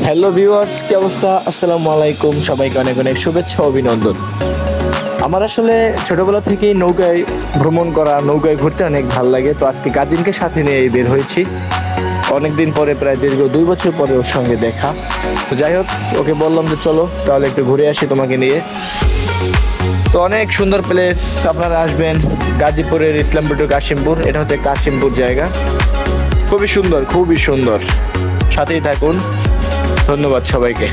Hello viewers, কি অবস্থা? আসসালামু আলাইকুম। সবাইকে অনেক অনেক শুভেচ্ছা ও অভিনন্দন। আমার আসলে ছোটবেলা থেকেই নৌকায় ভ্রমণ করা, নৌকায় ঘুরতে অনেক ভালো লাগে। তো আজকে কাজিনকে সাথে নিয়ে বের হয়েছি। অনেকদিন পরে, প্রায় দীর্ঘ 2 বছর পরে ওর সঙ্গে দেখা। তো যাই হোক, ওকে বললাম যে চলো তাহলে একটু ঘুরে আসি তোমাকে নিয়ে। তো অনেক সুন্দর প্লেস, আপনারা আসবেন গাজীপুরের ইসলামপুর টু কাশিমপুর। এটা হচ্ছে কাশিমপুর জায়গা, খুবই সুন্দর, খুবই সুন্দর। সাথেই থাকুন। ধন্যবাদ সবাইকে।